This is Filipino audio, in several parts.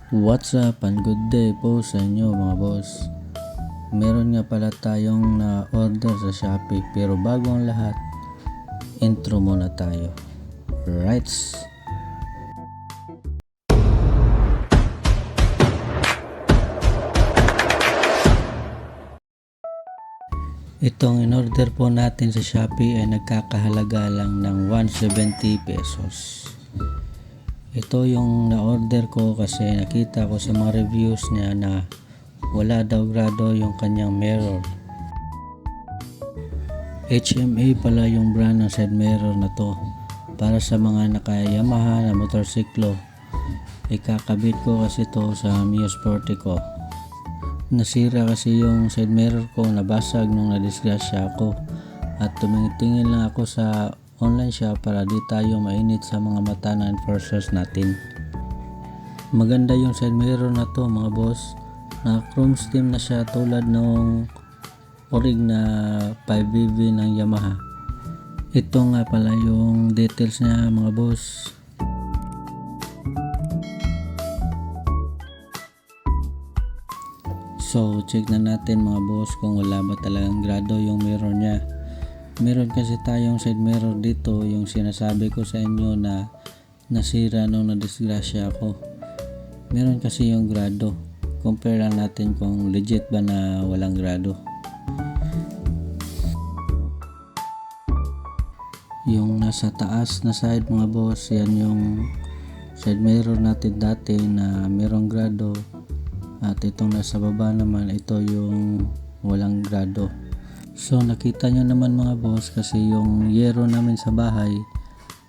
What's up and good day po sa inyo mga boss. Meron nga pala tayong na-order sa Shopee pero bago ang lahat, intro muna tayo. Rights! Itong in-order po natin sa Shopee ay nagkakahalaga lang ng 170 pesos. Ito yung na-order ko kasi nakita ko sa mga reviews niya na wala daw grado yung kanyang mirror. HMA pala yung brand ng side mirror na to. Para sa mga naka-Yamaha na motorsiklo. Ikakabit ko kasi to sa Mio Sporty ko. Nasira kasi yung side mirror ko, nabasag nung nadisgrasya ako. At tumingin lang ako sa online shop para di tayo mainit sa mga mata ng enforcers natin. Maganda yung side mirror na to mga boss. Na chrome stem na siya tulad ng orig na 5VV ng Yamaha. Ito nga pala yung details niya mga boss. So check na natin mga boss kung wala ba talagang grado yung mirror niya. Meron kasi tayong side mirror dito, yung sinasabi ko sa inyo na nasira nung nadisgrasya ako. Meron kasi yung grado. Compare lang natin kung legit ba na walang grado. Yung nasa taas na side mga boss, yan yung side mirror natin dati na merong grado. At itong nasa baba naman, ito yung walang grado. So nakita nyo naman mga boss kasi yung yero namin sa bahay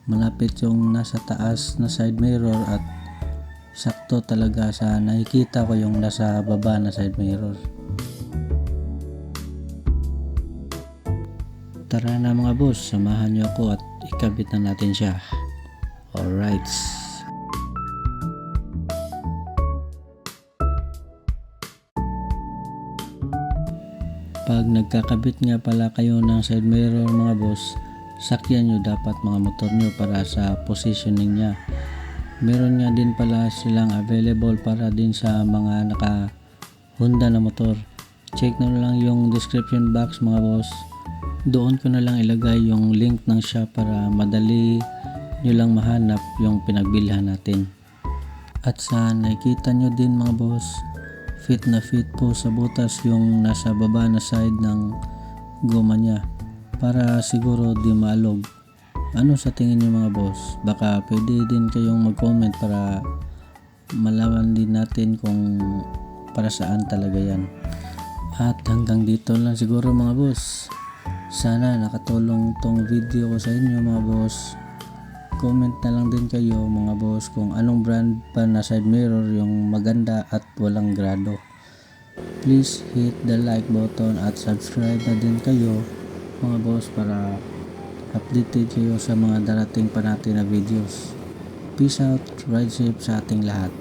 malapit yung nasa taas na side mirror at sakto talaga sa nakikita ko yung nasa baba na side mirror. Tara na mga boss, samahan nyo ako at ikabit na natin siya. Alright. Pag nagkakabit nga pala kayo ng side mirror mga boss, sakyan nyo dapat mga motor nyo para sa positioning nya. Meron nga din pala silang available para din sa mga naka Honda na motor. Check na lang yung description box mga boss. Doon ko na lang ilagay yung link ng shop para madali nyo lang mahanap yung pinagbilhan natin. At sa nakikita nyo din mga boss, fit na fit po sa butas yung nasa baba na side ng goma niya para siguro di maalog. Ano sa tingin niyo mga boss? Baka pwede din kayong mag-comment para malaman din natin kung para saan talaga yan. At hanggang dito lang siguro mga boss. Sana nakatulong tong video ko sa inyo mga boss. Comment na lang din kayo mga boss kung anong brand pa na side mirror yung maganda at walang grado. Please hit the like button at subscribe na din kayo mga boss para updated kayo sa mga darating pa natin na videos. Peace out, ride safe sa ating lahat.